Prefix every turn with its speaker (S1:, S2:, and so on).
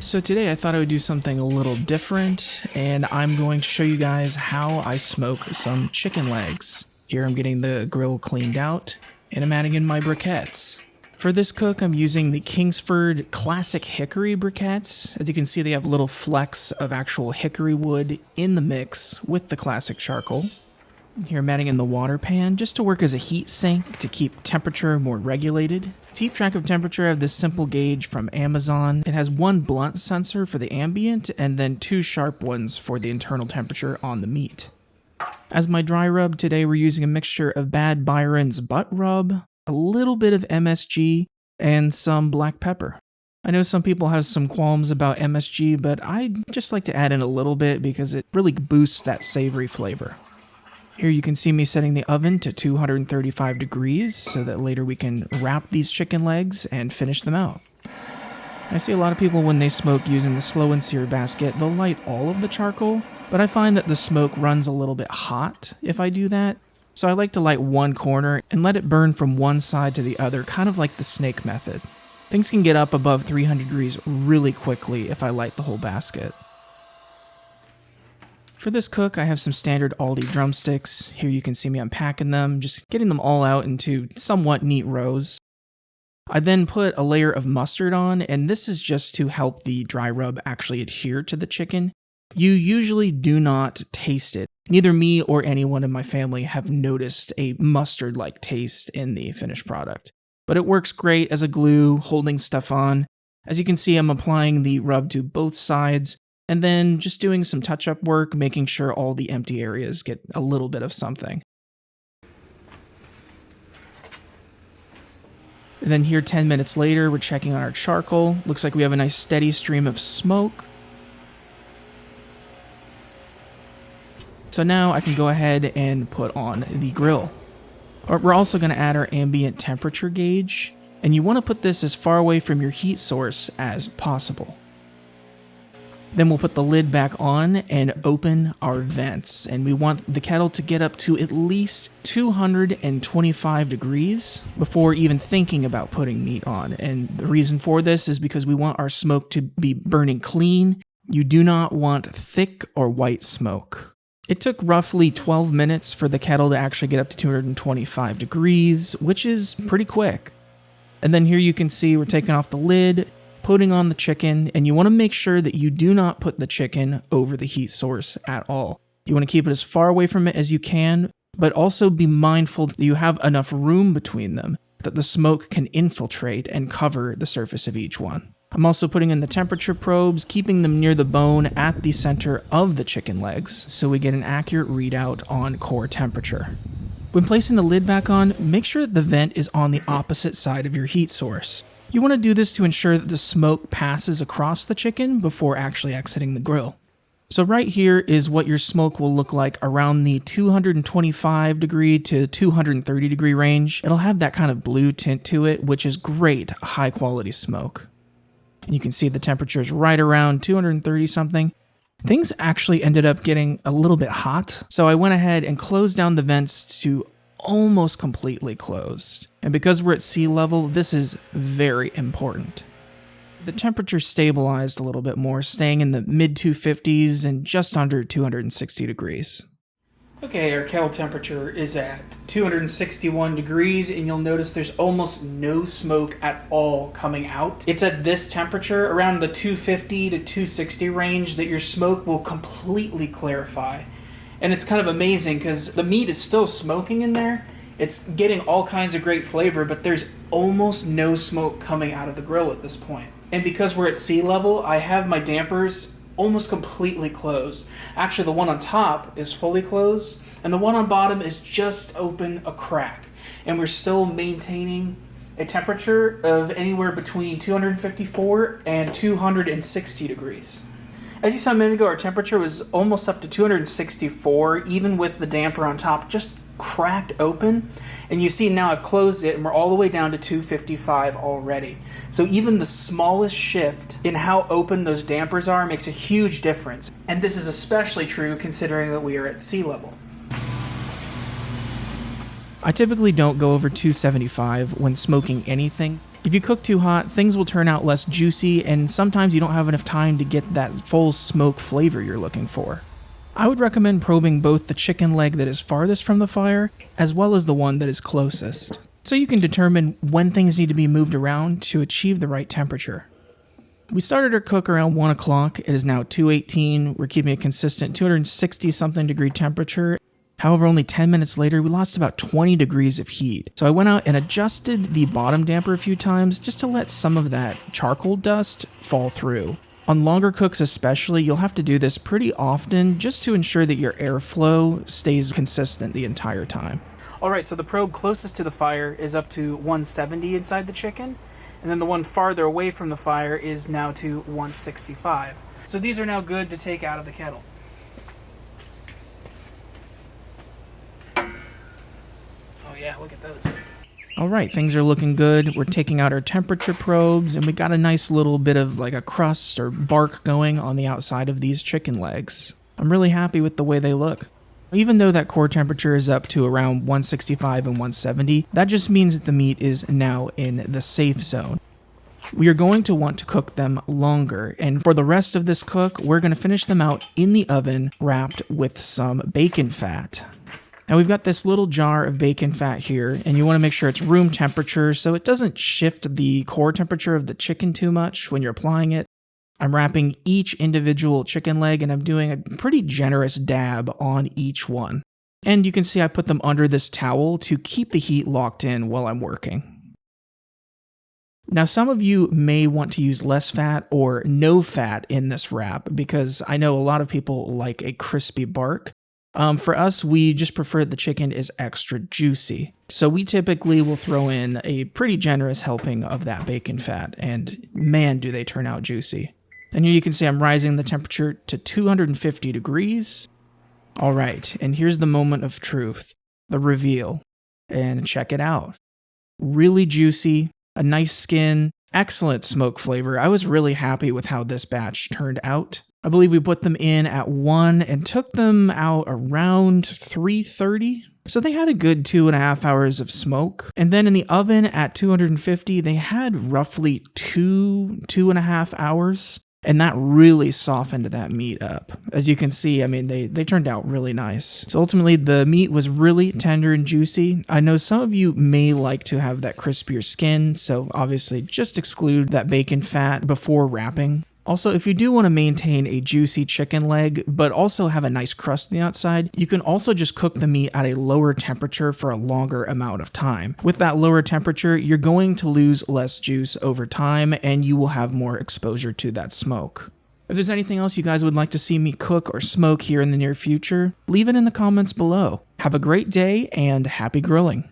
S1: So today I thought I would do something a little different, and I'm going to show you guys how I smoke some chicken legs. Here I'm getting the grill cleaned out, and I'm adding in my briquettes. For this cook, I'm using the Kingsford Classic Hickory briquettes. As you can see, they have little flecks of actual hickory wood in the mix with the classic charcoal. Here I'm adding in the water pan just to work as a heat sink to keep temperature more regulated. To keep track of temperature, I have this simple gauge from Amazon. It has one blunt sensor for the ambient and then two sharp ones for the internal temperature on the meat. As my dry rub today, we're using a mixture of Bad Byron's butt rub, a little bit of MSG, and some black pepper. I know some people have some qualms about MSG, but I just like to add in a little bit because it really boosts that savory flavor. Here you can see me setting the oven to 235 degrees so that later we can wrap these chicken legs and finish them out. I see a lot of people when they smoke using the slow and sear basket, they'll light all of the charcoal, but I find that the smoke runs a little bit hot if I do that. So I like to light one corner and let it burn from one side to the other, kind of like the snake method. Things can get up above 300 degrees really quickly if I light the whole basket. For this cook, I have some standard Aldi drumsticks. Here you can see me unpacking them, just getting them all out into somewhat neat rows. I then put a layer of mustard on, and this is just to help the dry rub actually adhere to the chicken. You usually do not taste it. Neither me or anyone in my family have noticed a mustard-like taste in the finished product. But it works great as a glue, holding stuff on. As you can see, I'm applying the rub to both sides, and then just doing some touch-up work, making sure all the empty areas get a little bit of something. And then here 10 minutes later, we're checking on our charcoal. Looks like we have a nice steady stream of smoke. So now I can go ahead and put on the grill. We're also going to add our ambient temperature gauge, and you want to put this as far away from your heat source as possible. Then we'll put the lid back on and open our vents, and we want the kettle to get up to at least 225 degrees before even thinking about putting meat on. And the reason for this is because we want our smoke to be burning clean. You do not want thick or white smoke. It took roughly 12 minutes for the kettle to actually get up to 225 degrees, which is pretty quick. And then here you can see we're taking off the lid, putting on the chicken, and you want to make sure that you do not put the chicken over the heat source at all. You want to keep it as far away from it as you can, but also be mindful that you have enough room between them that the smoke can infiltrate and cover the surface of each one. I'm also putting in the temperature probes, keeping them near the bone at the center of the chicken legs so we get an accurate readout on core temperature. When placing the lid back on, make sure that the vent is on the opposite side of your heat source. You want to do this to ensure that the smoke passes across the chicken before actually exiting the grill. So right here is what your smoke will look like around the 225 degree to 230 degree range. It'll have that kind of blue tint to it, which is great, high quality smoke. And you can see the temperature is right around 230 something. Things actually ended up getting a little bit hot, so I went ahead and closed down the vents to almost completely closed. And because we're at sea level, this is very important. The temperature stabilized a little bit more, staying in the mid 250s and just under 260 degrees. Okay, our kettle temperature is at 261 degrees, and you'll notice there's almost no smoke at all coming out. It's at this temperature, around the 250 to 260 range, that your smoke will completely clarify. And it's kind of amazing because the meat is still smoking in there. It's getting all kinds of great flavor, but there's almost no smoke coming out of the grill at this point. And because we're at sea level, I have my dampers almost completely closed. Actually, the one on top is fully closed, and the one on bottom is just open a crack. And we're still maintaining a temperature of anywhere between 254 and 260 degrees. As you saw a minute ago, our temperature was almost up to 264, even with the damper on top just cracked open. And you see now I've closed it and we're all the way down to 255 already. So even the smallest shift in how open those dampers are makes a huge difference. And this is especially true considering that we are at sea level. I typically don't go over 275 when smoking anything. If you cook too hot, things will turn out less juicy, and sometimes you don't have enough time to get that full smoke flavor you're looking for. I would recommend probing both the chicken leg that is farthest from the fire, as well as the one that is closest, so you can determine when things need to be moved around to achieve the right temperature. We started our cook around 1 o'clock. It is now 2:18. We're keeping a consistent 260 something degree temperature. However, only 10 minutes later, we lost about 20 degrees of heat. So I went out and adjusted the bottom damper a few times just to let some of that charcoal dust fall through. On longer cooks especially, you'll have to do this pretty often just to ensure that your airflow stays consistent the entire time. Alright, so the probe closest to the fire is up to 170 inside the chicken, and then the one farther away from the fire is now to 165. So these are now good to take out of the kettle. Oh yeah, look at those. Alright, things are looking good. We're taking out our temperature probes, and we got a nice little bit of like a crust or bark going on the outside of these chicken legs. I'm really happy with the way they look. Even though that core temperature is up to around 165 and 170, that just means that the meat is now in the safe zone. We are going to want to cook them longer, and for the rest of this cook, we're going to finish them out in the oven wrapped with some bacon fat. Now we've got this little jar of bacon fat here, and you want to make sure it's room temperature so it doesn't shift the core temperature of the chicken too much when you're applying it. I'm wrapping each individual chicken leg, and I'm doing a pretty generous dab on each one. And you can see I put them under this towel to keep the heat locked in while I'm working. Now, some of you may want to use less fat or no fat in this wrap because I know a lot of people like a crispy bark. For us, we just prefer the chicken is extra juicy. So we typically will throw in a pretty generous helping of that bacon fat, and man, do they turn out juicy. And here you can see I'm rising the temperature to 250 degrees. All right, and here's the moment of truth, the reveal. And check it out. Really juicy, a nice skin, excellent smoke flavor. I was really happy with how this batch turned out. I believe we put them in at 1 and took them out around 3:30. So they had a good 2.5 hours of smoke. And then in the oven at 250, they had roughly 2.5 hours. And that really softened that meat up. As you can see, I mean, they turned out really nice. So ultimately, the meat was really tender and juicy. I know some of you may like to have that crispier skin, so obviously just exclude that bacon fat before wrapping. Also, if you do want to maintain a juicy chicken leg, but also have a nice crust on the outside, you can also just cook the meat at a lower temperature for a longer amount of time. With that lower temperature, you're going to lose less juice over time, and you will have more exposure to that smoke. If there's anything else you guys would like to see me cook or smoke here in the near future, leave it in the comments below. Have a great day, and happy grilling.